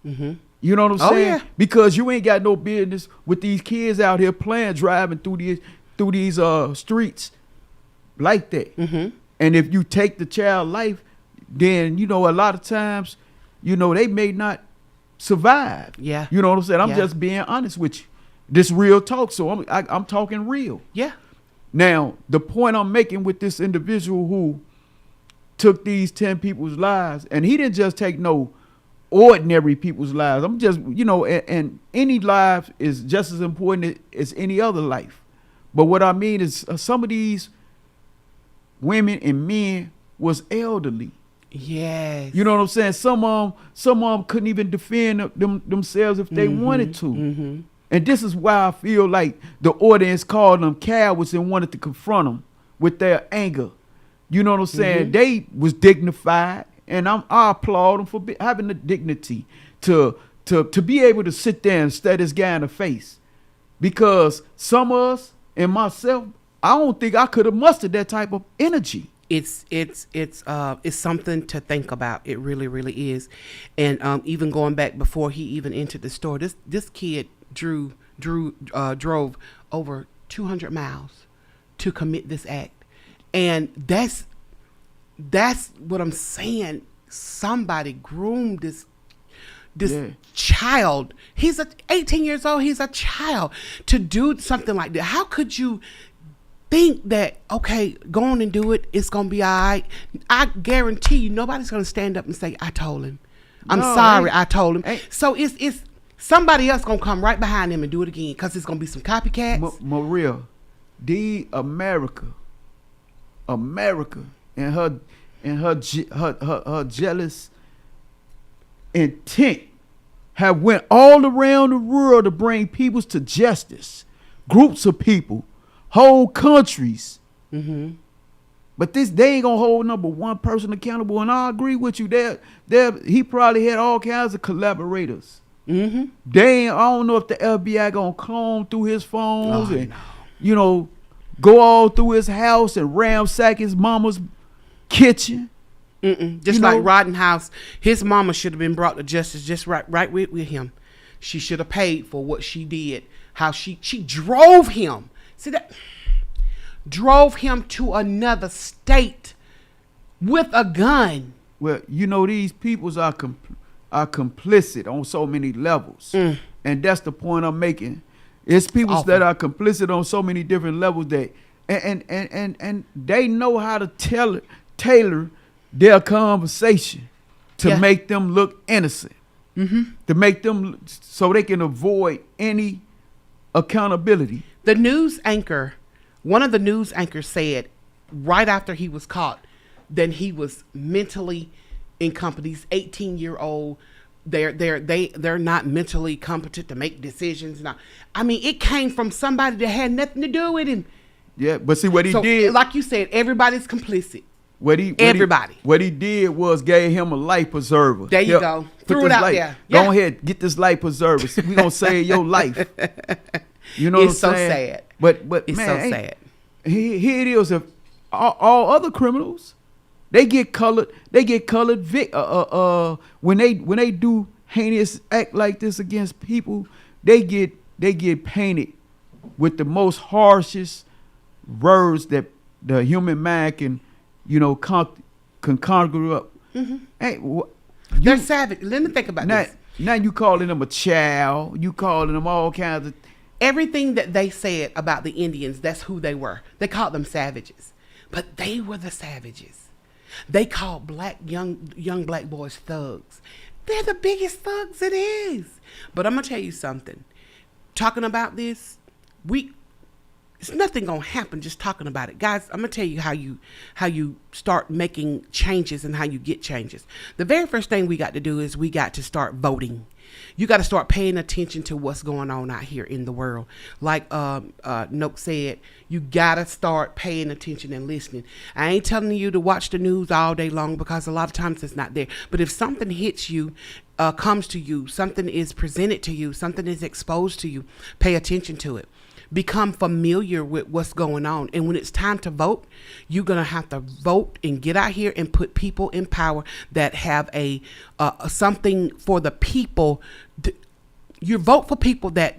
You know what I'm saying? Yeah. Because you ain't got no business with these kids out here playing, driving through these streets like that. And if you take the child life, then you know a lot of times, you know, they may not survive. Yeah. You know what I'm saying? I'm Yeah. just being honest with you. This real talk, so I'm talking real. Yeah. Now, the point I'm making with this individual who took these 10 people's lives, and he didn't just take no ordinary people's lives. I'm just, you know, and any life is just as important as any other life. But what I mean is some of these women and men was elderly. Yes. You know what I'm saying? Some of them couldn't even defend themselves if they wanted to. And this is why I feel like the audience called them cowards and wanted to confront them with their anger. You know what I'm saying? They was dignified, and I applaud them for having the dignity to be able to sit there and stare this guy in the face. Because some of us and myself, I don't think I could have mustered that type of energy. It's something to think about. It really, really is. And even going back before he even entered the store, this kid drove over 200 miles to commit this act. And that's what I'm saying. Somebody groomed this child. He's 18 years old. He's a child to do something like that. How could you think that, okay, go on and do it, it's gonna be all right? I guarantee you nobody's gonna stand up and say, I told him. I'm sorry, I told him. So it's somebody else gonna come right behind him and do it again, because it's gonna be some copycats. Maria, the America and her jealous intent have went all around the world to bring peoples to justice, groups of people, whole countries. But they ain't gonna hold number one person accountable. And I agree with you. He probably had all kinds of collaborators. I don't know if the FBI gonna comb through his phones you know, go all through his house and ransack his mama's kitchen. Just like Rittenhouse, his mama should have been brought to justice just right with him. She should have paid for what she did. How she drove him. See that? Drove him to another state with a gun. Well, you know, these peoples are complicit on so many levels. And that's the point I'm making. It's people that are complicit on so many different levels that and they know how to tailor their conversation to make them look innocent. To make them so they can avoid any accountability. The news anchor, one of the news anchors said right after he was caught that he was mentally incompetent. He's 18-year-old. They're not mentally competent to make decisions. Now, I mean, it came from somebody that had nothing to do with him. Yeah, but see what he did. Like you said, everybody's complicit. What he did was gave him a life preserver. There you go. Threw it out there. Go ahead, get this life preserver. We're gonna save your life. You know it's what I'm so saying? sad. But it's man, so sad. Here it is. If all other criminals, they get colored. They get colored. When they do heinous act like this against people, they get painted with the most harshest words that the human mind can conjure up. Hey, they're savage. Let me think about this. Now you calling them a child. You calling them all kinds of. Everything that they said about the Indians, that's who they were. They called them savages, but they were the savages. They called young black boys thugs. They're the biggest thugs it is. But I'm gonna tell you something. Talking about this, it's nothing gonna happen just talking about it, guys. I'm gonna tell you how you start making changes and how you get changes. The very first thing we got to do is we got to start voting. You got to start paying attention to what's going on out here in the world. Like Noak said, you got to start paying attention and listening. I ain't telling you to watch the news all day long, because a lot of times it's not there. But if something hits you, comes to you, something is presented to you, something is exposed to you, pay attention to it. Become familiar with what's going on. And when it's time to vote, you're going to have to vote and get out here and put people in power that have a something for the people. You vote for people that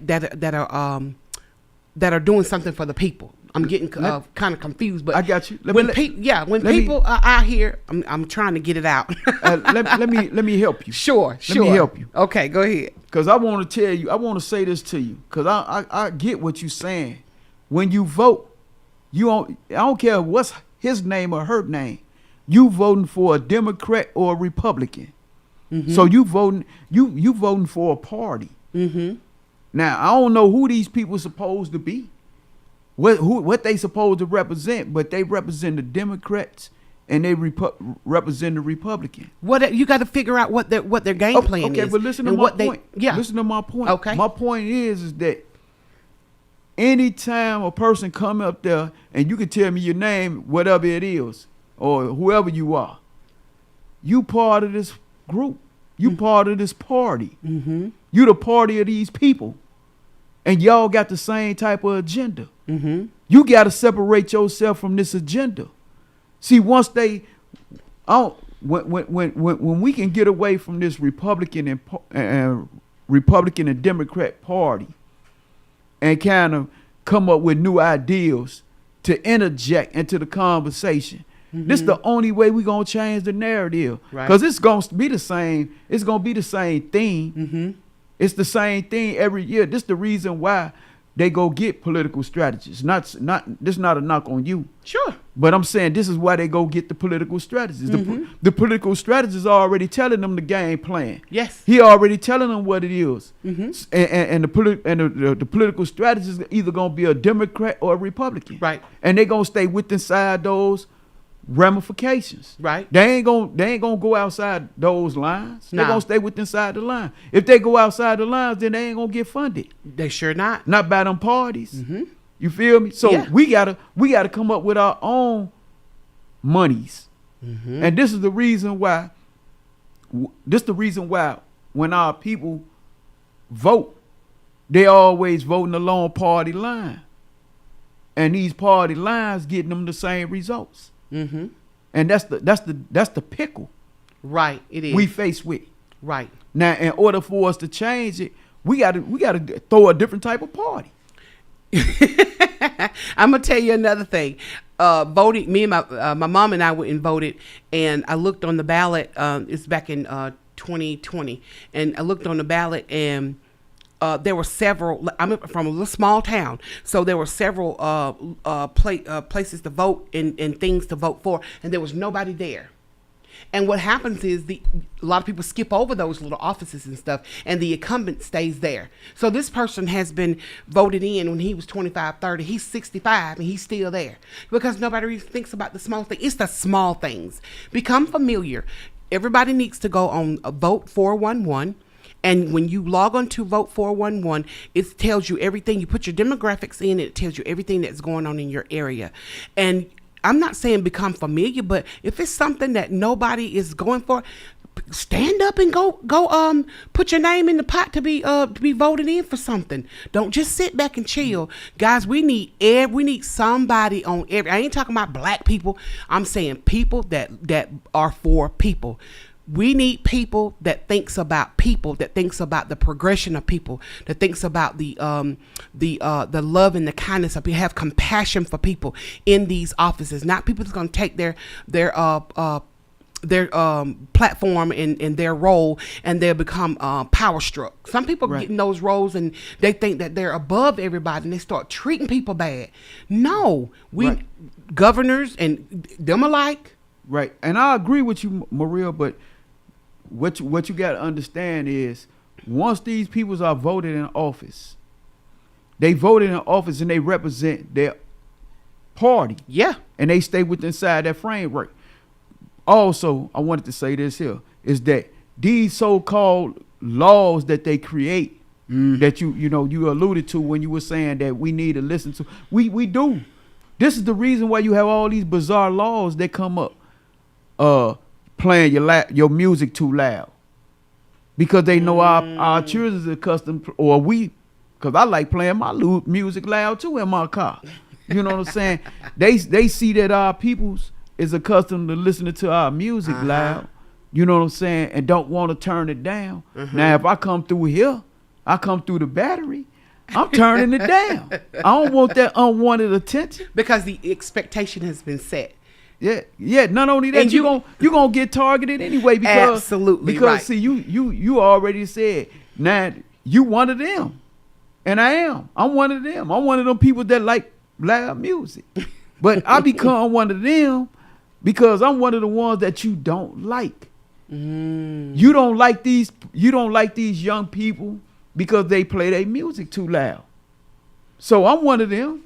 are doing something for the people. I'm getting kind of confused, but I got you. When people are out here, I'm trying to get it out. let me help you. Sure. Let me help you. Okay, go ahead. Because I want to tell you, I want to say this to you, because I get what you're saying. When you vote, I don't care what's his name or her name, you voting for a Democrat or a Republican. Mm-hmm. So you voting for a party. Mm-hmm. Now, I don't know who these people supposed to be, what they supposed to represent, but they represent the Democrats and they represent the Republican. What you got to figure out what their game plan is. Okay, but listen to my point. Listen to my point. Okay. My point is that anytime a person come up there and you can tell me your name, whatever it is, or whoever you are, you part of this group. You part of this party. Mm-hmm. You the party of these people. And y'all got the same type of agenda. Mm-hmm. You got to separate yourself from this agenda. See, once when we can get away from this Republican and Democrat party and kind of come up with new ideals to interject into the conversation, this is the only way we're going to change the narrative. Because it's going to be the same. It's going to be the same thing. Mm-hmm. It's the same thing every year. This is the reason why they go get political strategists. This is not a knock on you. Sure. But I'm saying this is why they go get the political strategists. Mm-hmm. The political strategists are already telling them the game plan. Yes. He already telling them what it is. Mm-hmm. And the political strategist is either going to be a Democrat or a Republican. Right. And they're going to stay within inside those ramifications. Right. They ain't gonna go outside those lines. They're Nah. gonna stay within inside the line. If they go outside the lines, then they ain't gonna get funded. They sure not. Not by them parties. Mm-hmm. You feel me? So Yeah. we gotta come up with our own monies. Mm-hmm. And this is the reason why. When our people vote, they always voting along party line. And these party lines getting them the same results. Mm-hmm. And that's the pickle Right. It is. we face with. Right. Now, in order for us to change it, we gotta throw a different type of party. I'm gonna tell you another thing. Voting. Me and my mom and I went and voted, and I looked on the ballot. It's back in 2020, and I looked on the ballot, and there were several. I'm from a little small town, so there were several places to vote and things to vote for, and there was nobody there. And what happens is a lot of people skip over those little offices and stuff, and the incumbent stays there. So this person has been voted in when he was 25, 30. He's 65, and he's still there because nobody really thinks about the small things. It's the small things. Become familiar. Everybody needs to go on Vote 411. And when you log on to Vote 411, it tells you everything. You put your demographics in, it tells you everything that's going on in your area. And I'm not saying become familiar, but if it's something that nobody is going for, stand up and go put your name in the pot to be voted in for something. Don't just sit back and chill. Guys, we need somebody on every. I ain't talking about black people. I'm saying people that are for people. We need people that thinks about people, that thinks about the progression of people, that thinks about the love and the kindness of people, have compassion for people in these offices. Not people that's going to take their platform and their role and they'll become power struck. Some people get in those roles and they think that they're above everybody and they start treating people bad. No, governors and them alike. Right, and I agree with you, Maria, but what you got to understand is once these people are voted in office, they voted in office and they represent their party. Yeah. And they stay within inside that framework. Also, I wanted to say this here, is that these so-called laws that they create that you alluded to when you were saying that we need to listen to. We do. This is the reason why you have all these bizarre laws that come up. Playing your music too loud, because they know our children is accustomed, or we, because I like playing my music loud too in my car. You know what I'm saying? They see that our peoples is accustomed to listening to our music loud. You know what I'm saying? And don't want to turn it down. Now, if I come through here, I come through the battery, I'm turning it down. I don't want that unwanted attention, because the expectation has been set. Yeah. Not only that, you gonna get targeted anyway, because absolutely because right. see, you already said now you one of them, and I am. I'm one of them. I'm one of them people that like loud music, but I become one of them because I'm one of the ones that you don't like. You don't like these young people because they play their music too loud. So I'm one of them.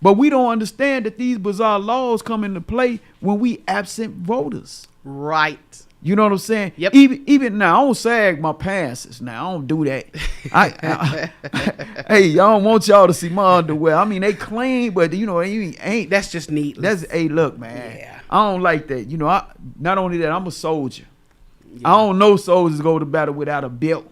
But we don't understand that these bizarre laws come into play when we absent voters. Right. You know what I'm saying? Yep. Even now, I don't sag my pants now. I don't do that. Hey, I don't want y'all to see my underwear. I mean, they clean, but they ain't. That's just needless. Hey, look, man. Yeah. I don't like that. Not only that, I'm a soldier. Yeah. I don't know soldiers go to battle without a belt.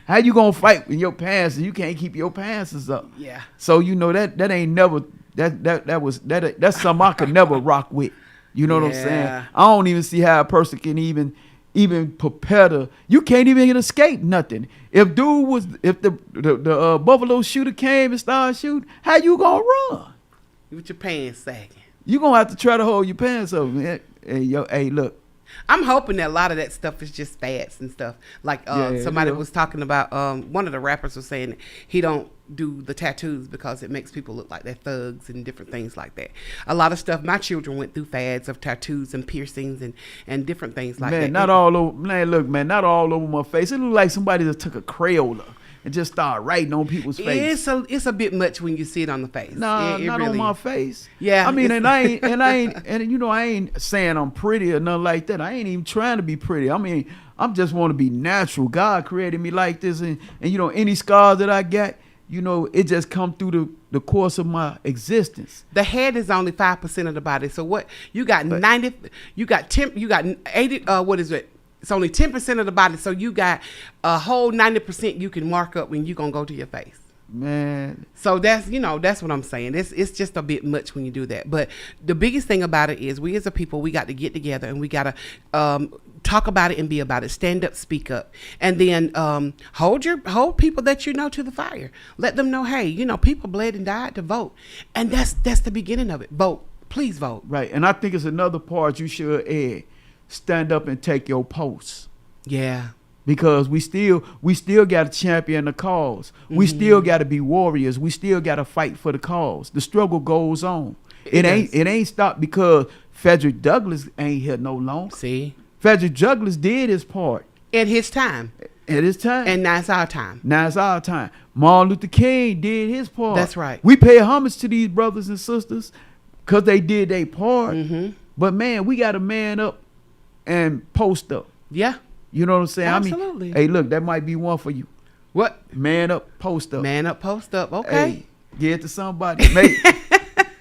How you gonna fight with your pants and you can't keep your pants up? Yeah. So that ain't never that's something I could never rock with. You know what I'm saying? I don't even see how a person can even prepare to. You can't even escape nothing. If the Buffalo shooter came and started shooting, how you gonna run? With your pants sagging. You gonna have to try to hold your pants up, man. Hey, look. I'm hoping that a lot of that stuff is just fads and stuff. Like somebody was talking about, one of the rappers was saying he don't do the tattoos because it makes people look like they're thugs and different things like that. A lot of stuff, my children went through fads of tattoos and piercings and different things like that. Man, not all over my face. It looked like somebody just took a Crayola and just started writing on people's face. It's a bit much when you see it on the face. Nah, it not really on my face. Yeah. I mean, I ain't saying I'm pretty or nothing like that. I ain't even trying to be pretty. I mean, I'm just want to be natural. God created me like this, and any scars that I got, it just come through the course of my existence. The head is only 5% of the body. So what you got? 90. You got 10. You got 80. What is it? It's only 10% of the body, so you got a whole 90% you can mark up when you're going to go to your face. Man. So that's what I'm saying. It's just a bit much when you do that. But the biggest thing about it is we as a people, we got to get together and we got to talk about it and be about it. Stand up, speak up. And then hold people that to the fire. Let them know, hey, people bled and died to vote. And that's the beginning of it. Vote. Please vote. Right. And I think it's another part you should add. Stand up and take your post. Yeah. Because we still got to champion the cause. We still got to be warriors. We still got to fight for the cause. The struggle goes on. It ain't stopped because Frederick Douglass ain't here no long. See, Frederick Douglass did his part at his time. And now it's our time. Martin Luther King did his part. That's right. We pay homage to these brothers and sisters because they did their part. But man, we got to man up and post up. Yeah. You know what I'm saying? Absolutely. I mean, hey, look, that might be one for you. What? Man up, post up. Man up, post up. Okay. Hey, get it to somebody.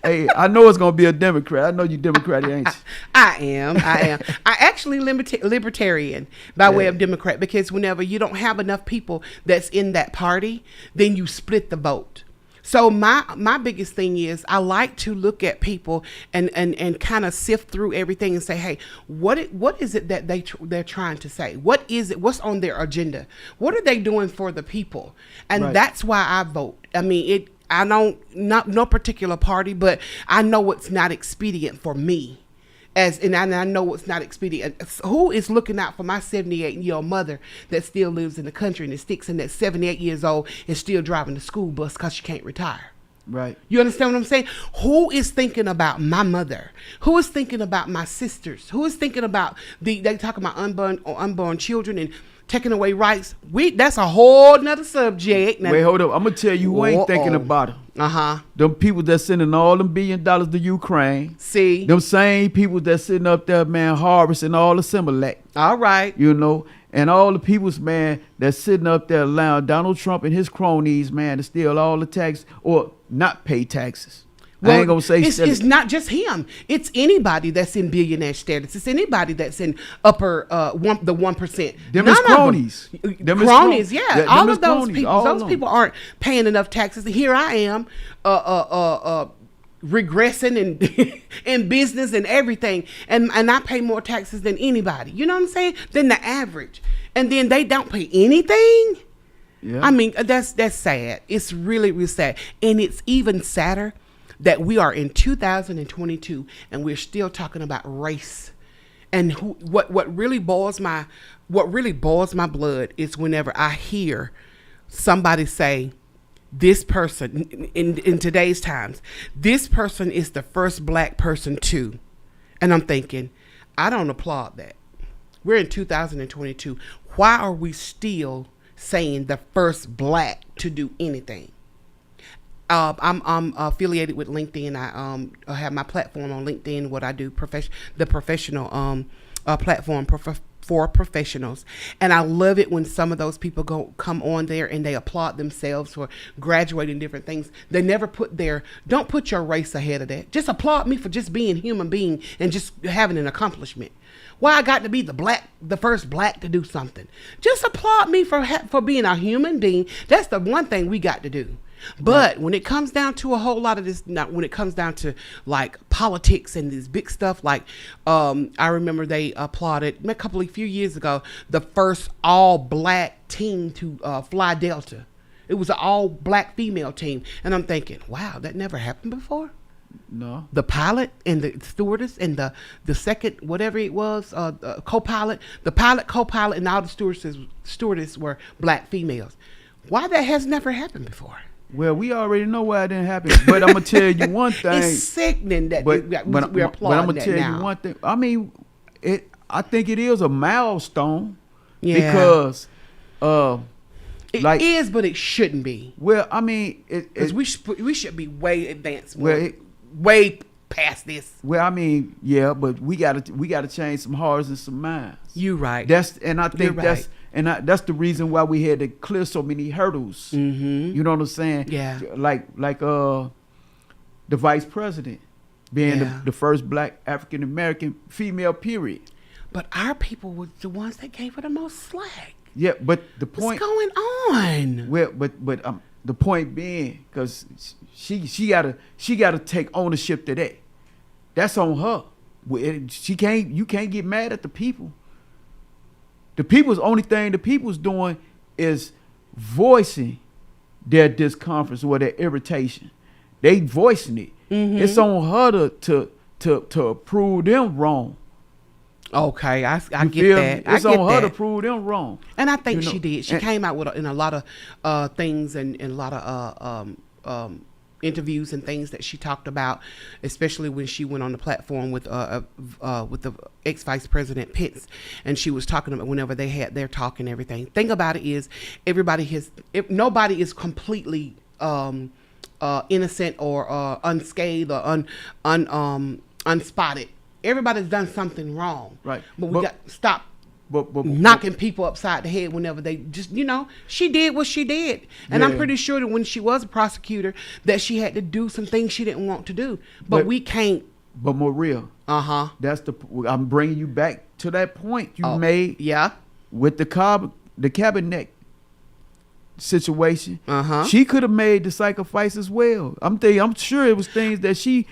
Hey, I know it's gonna be a Democrat. I know you Democrat, ain't you? I am. I actually libertarian by way of Democrat, because whenever you don't have enough people that's in that party, then you split the vote. So my biggest thing is I like to look at people and kind of sift through everything and say, hey, what is it that they're trying to say? What is it? What's on their agenda? What are they doing for the people? And that's why I vote. I mean, not no particular party, but I know it's not expedient for me. And I know it's not expedient. Who is looking out for my 78-year-old mother that still lives in the country and is sticks and that's 78 years old and still driving the school bus because she can't retire? Right. You understand what I'm saying? Who is thinking about my mother? Who is thinking about my sisters? Who is thinking about they talk about unborn children and taking away rights? That's a whole nother subject. Now, wait, hold up. I'm gonna tell you who ain't thinking about it. Them people that sending all them $1 billion to Ukraine. See, them same people that sitting up there, man, harvesting all the Similac. All right. You know, And all the people's, man, that's sitting up there allowing Donald Trump and his cronies, man, to steal all the taxes or not pay taxes. I ain't gonna say it's not just him. It's anybody that's in billionaire status. It's anybody that's in upper the 1%. Them is cronies. Them is Cronies, yeah. them All is of those cronies, people. all Those of people aren't paying enough taxes. Here I am, regressing and in business and everything, and I pay more taxes than anybody. You know what I'm saying? Than the average, and then they don't pay anything. Yeah. I mean, that's sad. It's really, really sad, and it's even sadder that we are in 2022 and we're still talking about race. And what really boils my blood is whenever I hear somebody say, this person in today's times, this person is the first black person too. And I'm thinking, I don't applaud that. We're in 2022. Why are we still saying the first black to do anything? I'm affiliated with LinkedIn. I have my platform on LinkedIn. What I do, the professional platform for professionals, and I love it when some of those people come on there and they applaud themselves for graduating different things. They never don't put your race ahead of that. Just applaud me for just being a human being and just having an accomplishment. Why I got to be the first black to do something? Just applaud me for being a human being. That's the one thing we got to do. But when it comes down to a whole lot of this, when it comes down to like politics and this big stuff, like I remember they applauded a few years ago the first all black team to fly Delta. It was an all black female team, and I'm thinking, wow, that never happened before. No. The pilot and the stewardess and the second whatever it was, co-pilot, the pilot, co-pilot, and all the stewardess were black females. Why that has never happened before? Well, we already know why it didn't happen. But I'm gonna tell you one thing. It's sickening that but we're I'm applauding gonna that tell now. you one thing. I mean, I think it is a milestone. Yeah. Because it is, but it shouldn't be. Well, I mean, because we should be way advanced, way past this. Well, I mean, yeah, but we gotta change some hearts and some minds. You right. I think You're right. that's the reason why we had to clear so many hurdles. Mm-hmm. You know what I'm saying? Yeah. Like the vice president being Yeah. the first black African American female. Period. But our people were the ones that gave her the most slack. Yeah, but the point. What's going on? Well, but the point being, because she gotta take ownership to that. That's on her. You can't get mad at the people. The people's only thing the people's doing is voicing their discomfort or their irritation. They voicing it. Mm-hmm. It's on her to prove them wrong. Okay, I get that. It's on her to prove them wrong. And I think she did. She came out in a lot of things and a lot of interviews and things that she talked about, especially when she went on the platform with the ex-vice president Pence, and she was talking about whenever they had their talk and everything. Thing about it is, nobody is completely innocent or unscathed or unspotted. Everybody's done something wrong, right? But we got to stop. But knocking people upside the head whenever they just, she did what she did. And I'm pretty sure that when she was a prosecutor that she had to do some things she didn't want to do. But we can't. But Maria. Uh-huh. I'm bringing you back to that point you made. Yeah. With the cabinet situation. Uh-huh. She could have made the sacrifice as well. I'm sure it was things that she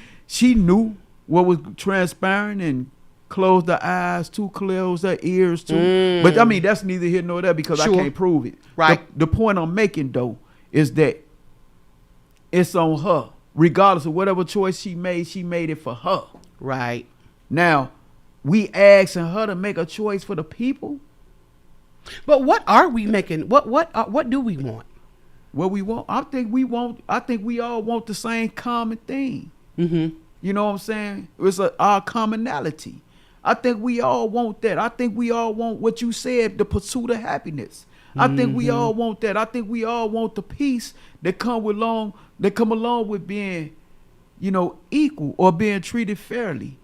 knew what was transpiring and close the eyes to, close the ears to. But I mean, that's neither here nor there because I can't prove it. Right. The point I'm making though is that it's on her. Regardless of whatever choice she made it for her. Right. Now, we asking her to make a choice for the people. But what are we making? What do we want? What we want? I think we all want the same common thing. Mm-hmm. You know what I'm saying? It's our commonality. I think we all want that. I think we all want what you said, the pursuit of happiness. I think we all want that. I think we all want the peace that come along with being, equal or being treated fairly.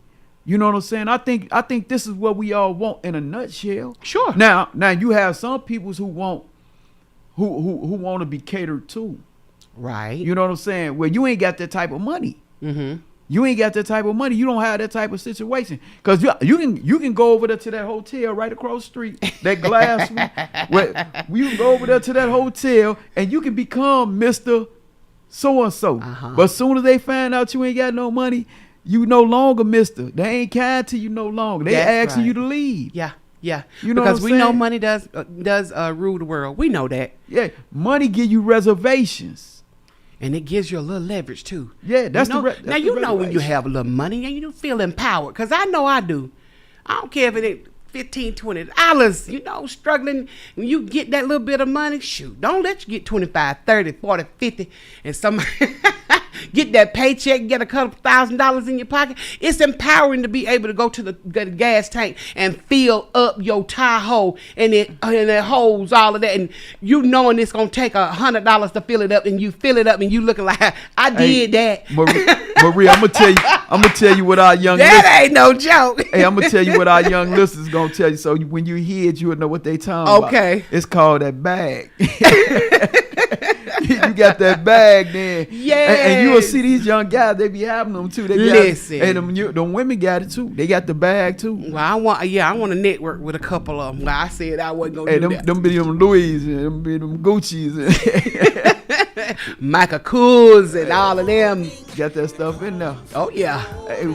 You know what I'm saying? I think this is what we all want in a nutshell. Sure. Now you have some people who want to be catered to. Right. You know what I'm saying? Well, you ain't got that type of money. Mm-hmm. You ain't got that type of money. You don't have that type of situation. Because you can go over there to that hotel right across the street, that glass one. You can go over there to that hotel and you can become Mr. So-and-so. But as soon as they find out you ain't got no money, you no longer Mr. They ain't kind to you no longer. They That's asking right. you to leave. Yeah. You know because what I'm we know saying? money does rule the world. We know that. Yeah, money give you reservations. And it gives you a little leverage too. Yeah, that's you know? that's now the you know when you reservation. have a little money and you feel empowered. Cause I know I do. I don't care if it $15, $20, you know, struggling. When you get that little bit of money, shoot, don't let you get 25, 30, 40, 50 and somebody get that paycheck, get a couple $1,000 in your pocket. It's empowering to be able to go to the gas tank and fill up your Tahoe and it holds all of that. And you knowing it's going to take $100 to fill it up, and you fill it up and you looking like, I did that. Marie, I'm gonna tell you what our young That ain't no joke. Hey, I'm gonna tell you what our young listeners gonna tell you. So when you hear it, you'll know what they talking Okay. about. It's called that bag. You got that bag then. And you will see these young guys, they be having them too. They Listen. and them women got it too. They got the bag too. Well, I want to network with a couple of them. Well, I said I wasn't gonna Hey, do that. them be them Louis and them be them Gucci's and Michael Kors and all of them. got that stuff in there. Oh yeah. Hey,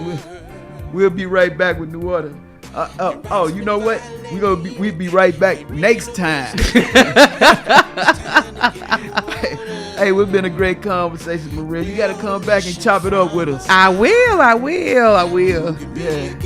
we'll be right back with New Order. You know what? We'll be right back next time. Hey, we've been a great conversation, Maria. You got to come back and chop it up with us. I will. Yeah.